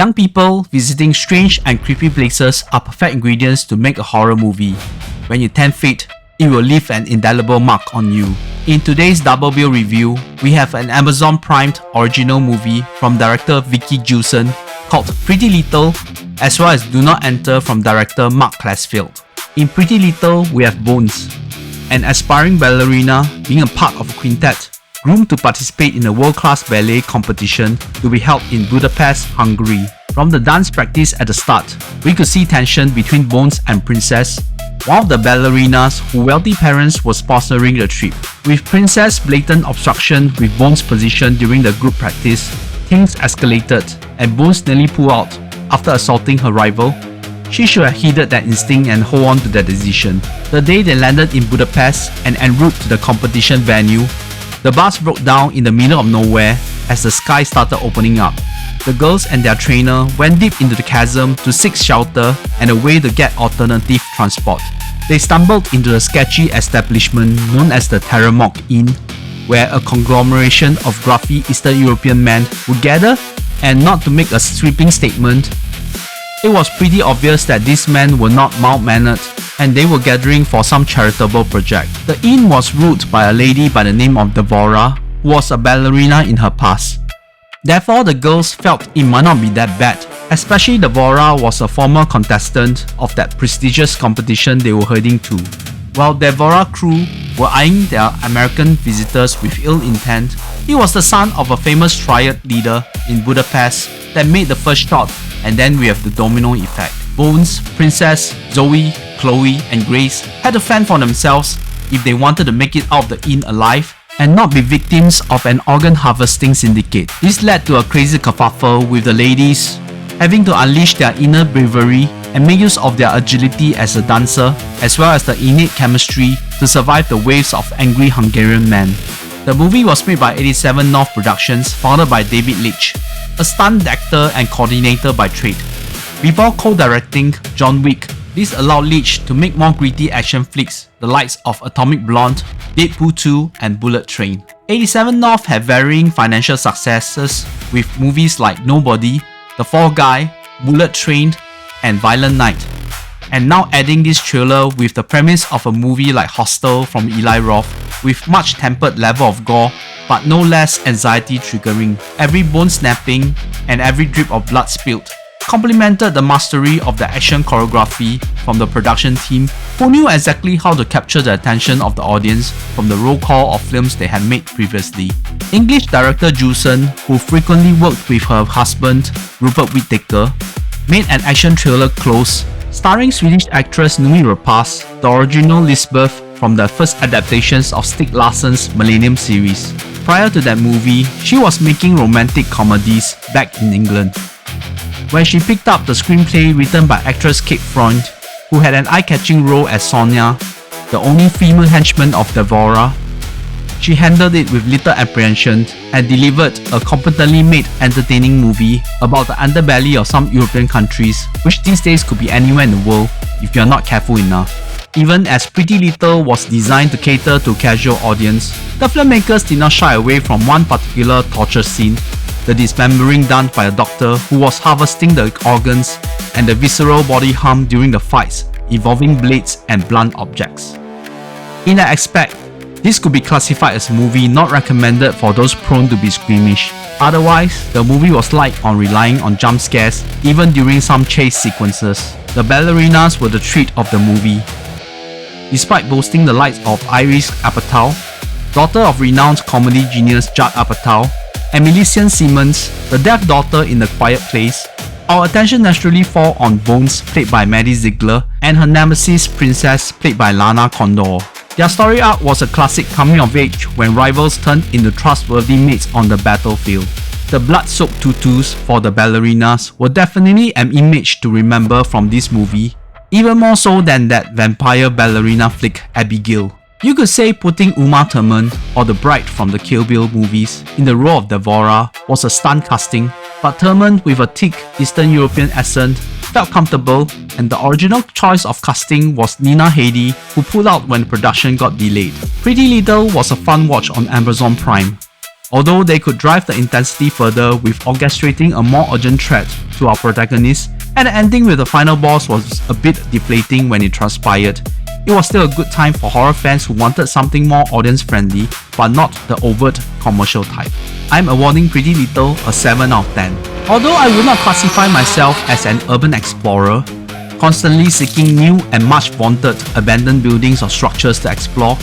Young people visiting strange and creepy places are perfect ingredients to make a horror movie. When you tempt fate, it will leave an indelible mark on you. In today's Double Bill review, we have an Amazon Primed original movie from director Vicky Jewson called Pretty Little, as well as Do Not Enter from director Mark Classfield. In Pretty Little, we have Bones, an aspiring ballerina being a part of a quintet groomed to participate in a world-class ballet competition to be held in Budapest, Hungary. From the dance practice at the start, we could see tension between Bones and Princess, one of the ballerinas whose wealthy parents were sponsoring the trip. With Princess' blatant obstruction with Bones' position during the group practice, things escalated and Bones nearly pulled out after assaulting her rival. She should have heeded that instinct and hold on to that decision. The day they landed in Budapest and en route to the competition venue, the bus broke down in the middle of nowhere as the sky started opening up. The girls and their trainer went deep into the chasm to seek shelter and a way to get alternative transport. They stumbled into a sketchy establishment known as the Terramok Inn, where a conglomeration of gruffy Eastern European men would gather, and not to make a sweeping statement, it was pretty obvious that these men were not mild-mannered and they were gathering for some charitable project. The inn was ruled by a lady by the name of Devora, who was a ballerina in her past. Therefore, the girls felt it might not be that bad, especially Devora was a former contestant of that prestigious competition they were heading to. While Devora crew were eyeing their American visitors with ill intent, he was the son of a famous triad leader in Budapest that made the first shot, and then we have the domino effect. Bones, Princess, Zoe, Chloe, and Grace had to fend for themselves if they wanted to make it out of the inn alive and not be victims of an organ harvesting syndicate. This led to a crazy kerfuffle with the ladies having to unleash their inner bravery and make use of their agility as a dancer, as well as the innate chemistry to survive the waves of angry Hungarian men. The movie was made by 87 North Productions, founded by David Leitch, a stunt actor and coordinator by trade. Before co-directing John Wick, this allowed Leitch to make more gritty action flicks, the likes of Atomic Blonde, Deadpool 2, and Bullet Train. 87 North had varying financial successes with movies like Nobody, The Fall Guy, Bullet Train, and Violent Night, and now adding this thriller with the premise of a movie like Hostel from Eli Roth, with much tempered level of gore but no less anxiety triggering. Every bone snapping and every drip of blood spilled complemented the mastery of the action choreography from the production team, who knew exactly how to capture the attention of the audience from the roll call of films they had made previously. English director Jewson, who frequently worked with her husband Rupert Whittaker, made an action thriller Close, starring Swedish actress Noomi Rapace, the original Lisbeth from the first adaptations of Stieg Larsson's Millennium series. Prior to that movie, she was making romantic comedies back in England, where she picked up the screenplay written by actress Kate Freund, who had an eye-catching role as Sonia, the only female henchman of Devora. She handled it with little apprehension and delivered a competently made entertaining movie about the underbelly of some European countries, which these days could be anywhere in the world if you are not careful enough. Even as Pretty Little was designed to cater to a casual audience, the filmmakers did not shy away from one particular torture scene, the dismembering done by a doctor who was harvesting the organs, and the visceral body harm during the fights involving blades and blunt objects. In that aspect, this could be classified as a movie not recommended for those prone to be squeamish. Otherwise, the movie was light on relying on jump scares even during some chase sequences. The ballerinas were the treat of the movie. Despite boasting the likes of Iris Apatow, daughter of renowned comedy genius Judd Apatow, and Millicent Simmons, the deaf daughter in The Quiet Place, our attention naturally falls on Bones, played by Maddie Ziegler, and her nemesis Princess, played by Lana Condor. Their story arc was a classic coming of age when rivals turned into trustworthy mates on the battlefield. The blood-soaked tutus for the ballerinas were definitely an image to remember from this movie, even more so than that vampire ballerina flick Abigail. You could say putting Uma Thurman, or the bride from the Kill Bill movies, in the role of Devora was a stunt casting, but Thurman with a thick Eastern European accent felt comfortable, and the original choice of casting was Nina Heidi, who pulled out when production got delayed. Pretty Little was a fun watch on Amazon Prime. Although they could drive the intensity further with orchestrating a more urgent threat to our protagonist, and the ending with the final boss was a bit deflating when it transpired, it was still a good time for horror fans who wanted something more audience-friendly but not the overt commercial type. I'm awarding Pretty Little a 7 out of 10. Although I would not classify myself as an urban explorer, constantly seeking new and much vaunted abandoned buildings or structures to explore,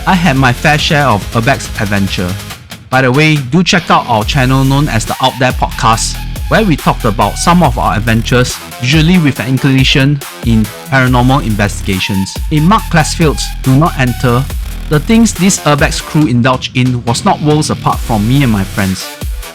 I had my fair share of urbex adventure. By the way, do check out our channel known as the Out There Podcast, where we talked about some of our adventures, usually with an inclination in paranormal investigations. In Mark Classfield's Do Not Enter, the things this urbex crew indulged in was not worlds apart from me and my friends.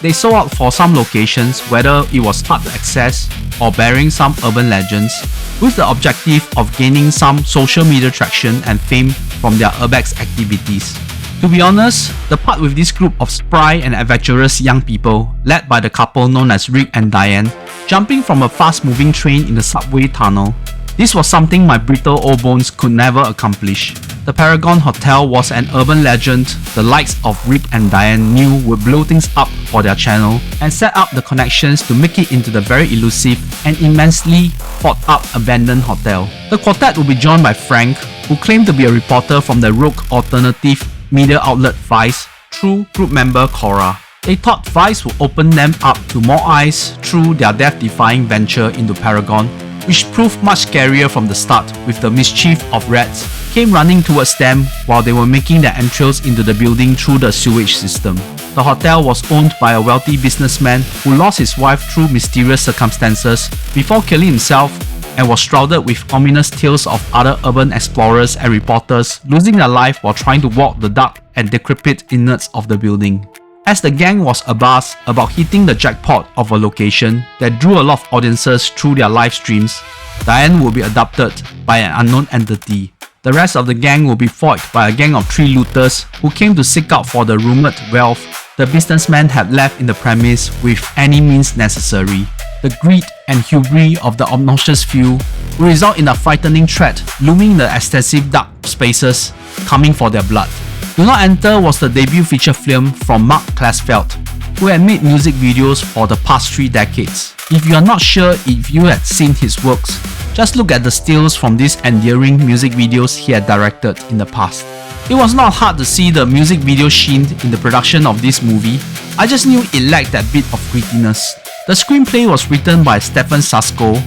They sold out for some locations, whether it was hard to access or bearing some urban legends, with the objective of gaining some social media traction and fame from their urbex activities. To be honest, the part with this group of spry and adventurous young people, led by the couple known as Rick and Diane, jumping from a fast-moving train in the subway tunnel, this was something my brittle old bones could never accomplish. The Paragon Hotel was an urban legend the likes of Rick and Diane knew would blow things up for their channel and set up the connections to make it into the very elusive and immensely thought-up abandoned hotel. The quartet will be joined by Frank, who claimed to be a reporter from the rogue alternative media outlet Vice, through group member Cora. They thought Vice would open them up to more eyes through their death-defying venture into Paragon, which proved much scarier from the start, with the mischief of rats came running towards them while they were making their entrails into the building through the sewage system. The hotel was owned by a wealthy businessman who lost his wife through mysterious circumstances before killing himself, and was shrouded with ominous tales of other urban explorers and reporters losing their life while trying to walk the dark and decrepit innards of the building. As the gang was abuzz about hitting the jackpot of a location that drew a lot of audiences through their live streams, Diane will be adopted by an unknown entity. The rest of the gang will be foiled by a gang of 3 looters who came to seek out for the rumored wealth the businessman had left in the premise with any means necessary. The greed and hubris of the obnoxious few will result in a frightening threat looming in the extensive dark spaces coming for their blood. Do Not Enter was the debut feature film from Mark Classfeld, who had made music videos for the past 3 decades. If you are not sure if you had seen his works, just look at the stills from these endearing music videos he had directed in the past. It was not hard to see the music video sheen in the production of this movie. I just knew it lacked that bit of grittiness. The screenplay was written by Stefan Sasko,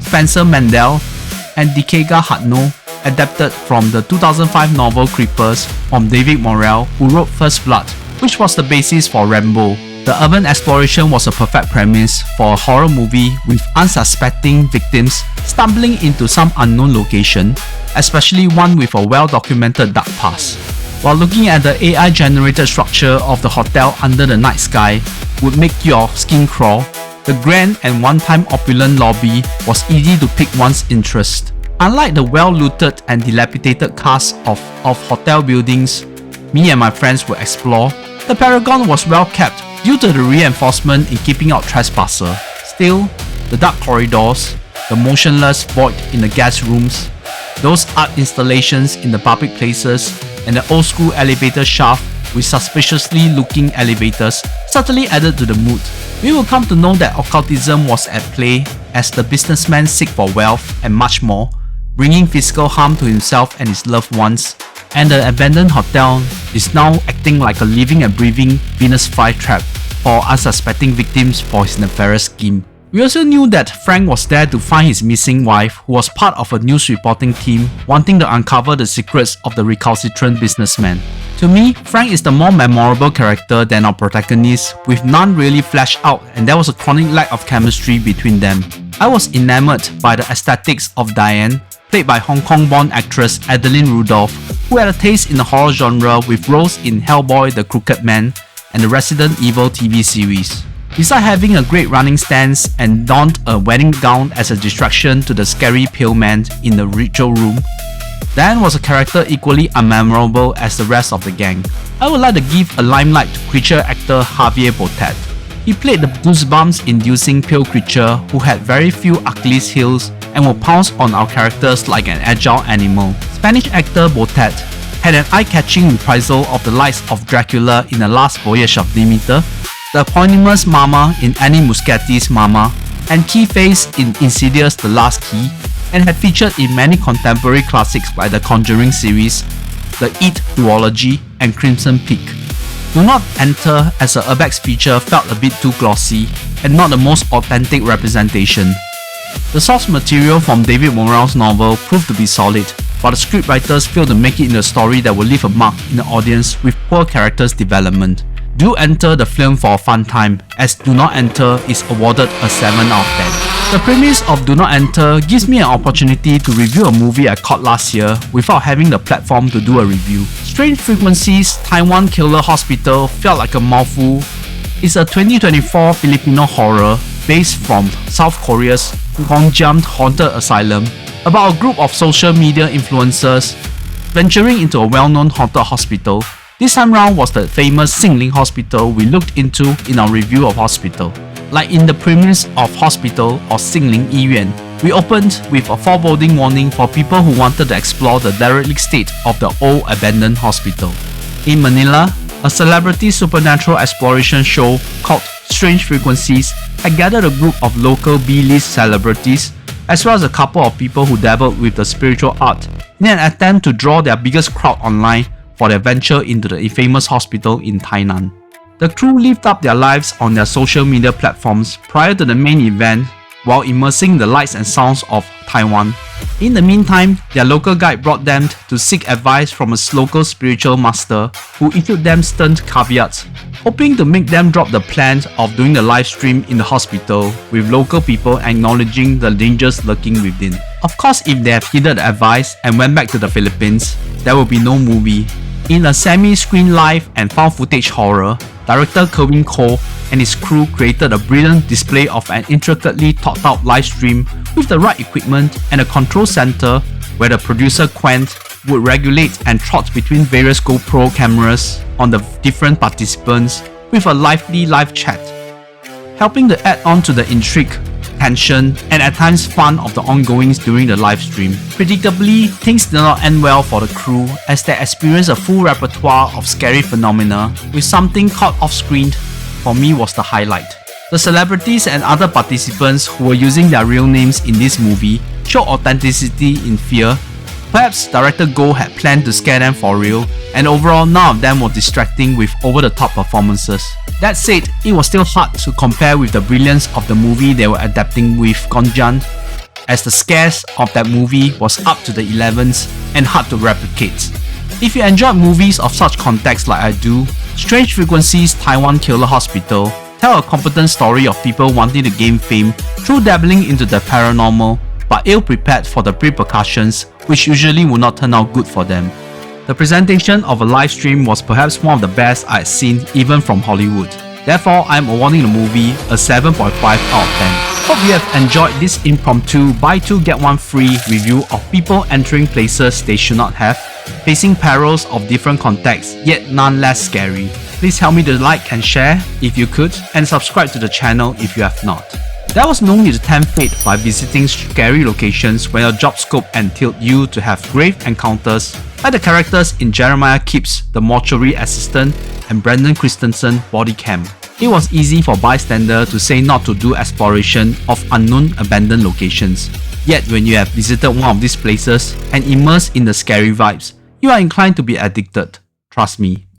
Spencer Mandel, and Dikega Hatno, adapted from the 2005 novel Creepers from David Morrell, who wrote First Blood, which was the basis for Rambo. The urban exploration was a perfect premise for a horror movie with unsuspecting victims stumbling into some unknown location, especially one with a well-documented dark past. While looking at the AI-generated structure of the hotel under the night sky would make your skin crawl, the grand and one-time opulent lobby was easy to pick one's interest. Unlike the well-looted and dilapidated cast of hotel buildings me and my friends would explore, the Paragon was well kept due to the reinforcement in keeping out trespassers. Still, the dark corridors, the motionless void in the guest rooms, those art installations in the public places, and the old-school elevator shaft with suspiciously looking elevators certainly added to the mood. We will come to know that occultism was at play as the businessman seek for wealth and much more, bringing physical harm to himself and his loved ones, and the abandoned hotel is now acting like a living and breathing Venus flytrap for unsuspecting victims for his nefarious scheme. We also knew that Frank was there to find his missing wife, who was part of a news reporting team wanting to uncover the secrets of the recalcitrant businessman. To me, Frank is the more memorable character than our protagonist, with none really fleshed out, and there was a chronic lack of chemistry between them. I was enamored by the aesthetics of Diane, played by Hong Kong-born actress Adeline Rudolph, who had a taste in the horror genre with roles in Hellboy the Crooked Man and the Resident Evil TV series. Besides having a great running stance and donned a wedding gown as a distraction to the scary pale man in the ritual room, Diane was a character equally unmemorable as the rest of the gang. I would like to give a limelight to creature actor Javier Botet. He played the goosebumps-inducing pale creature who had very few Achilles heels and will pounce on our characters like an agile animal. Spanish actor Botet had an eye-catching reprisal of the lights of Dracula in The Last Voyage of Demeter, the eponymous Mama in Annie Muschietti's Mama, and Keyface in Insidious The Last Key, and had featured in many contemporary classics like the Conjuring series, the It duology, and Crimson Peak. Do Not Enter as a Urbex feature felt a bit too glossy and not the most authentic representation. The source material from David Morrell's novel proved to be solid, but the scriptwriters failed to make it into a story that will leave a mark in the audience with poor characters development. Do enter the film for a fun time, as Do Not Enter is awarded a 7 out of 10. The premise of Do Not Enter gives me an opportunity to review a movie I caught last year without having the platform to do a review. Strange Frequencies Taiwan Killer Hospital felt like a mouthful. It's a 2024 Filipino horror based from South Korea's Gyeongjam Haunted Asylum about a group of social media influencers venturing into a well-known haunted hospital. This time round was the famous Xingling Hospital we looked into in our review of Hospital. Like in the premise of Hospital or Xingling Yiyuan, we opened with a foreboding warning for people who wanted to explore the derelict state of the old abandoned hospital. In Manila, a celebrity supernatural exploration show called Strange Frequencies had gathered a group of local B-list celebrities as well as a couple of people who dabbled with the spiritual art in an attempt to draw their biggest crowd online for their venture into the infamous hospital in Tainan. The crew lived up their lives on their social media platforms prior to the main event while immersing the lights and sounds of Taiwan. In the meantime, their local guide brought them to seek advice from a local spiritual master who issued them stern caveats, hoping to make them drop the plan of doing the live stream in the hospital, with local people acknowledging the dangers lurking within. Of course, if they have heeded the advice and went back to the Philippines, there will be no movie. In a semi-screen live and found footage horror, director Kevin Cole and his crew created a brilliant display of an intricately thought out live stream with the right equipment and a control center where the producer Quent would regulate and trot between various GoPro cameras on the different participants with a lively live chat, helping to add on to the intrigue, tension, and at times fun of the ongoings during the live stream. Predictably, things did not end well for the crew as they experienced a full repertoire of scary phenomena, with something caught off-screen for me was the highlight. The celebrities and other participants who were using their real names in this movie showed authenticity in fear. Perhaps director Go had planned to scare them for real, and overall none of them were distracting with over-the-top performances. That said, it was still hard to compare with the brilliance of the movie they were adapting with Gyeongjam, as the scares of that movie was up to the 11s and hard to replicate. If you enjoy movies of such context like I do, Strange Frequencies Taiwan Killer Hospital tell a competent story of people wanting to gain fame through dabbling into the paranormal, but ill-prepared for the repercussions which usually would not turn out good for them. The presentation of a live stream was perhaps one of the best I'd seen even from Hollywood. Therefore, I'm awarding the movie a 7.5 out of 10. Hope you have enjoyed this impromptu buy 2 get 1 free review of people entering places they should not have, facing perils of different contexts yet none less scary. Please help me to like and share if you could, and subscribe to the channel if you have not. There was no need to tempt fate by visiting scary locations when your job scope entailed you to have grave encounters like the characters in Jeremiah Kipps' The Mortuary Assistant and Brendan Christensen Body Cam. It was easy for bystander to say not to do exploration of unknown abandoned locations. Yet when you have visited one of these places and immersed in the scary vibes, you are inclined to be addicted. Trust me.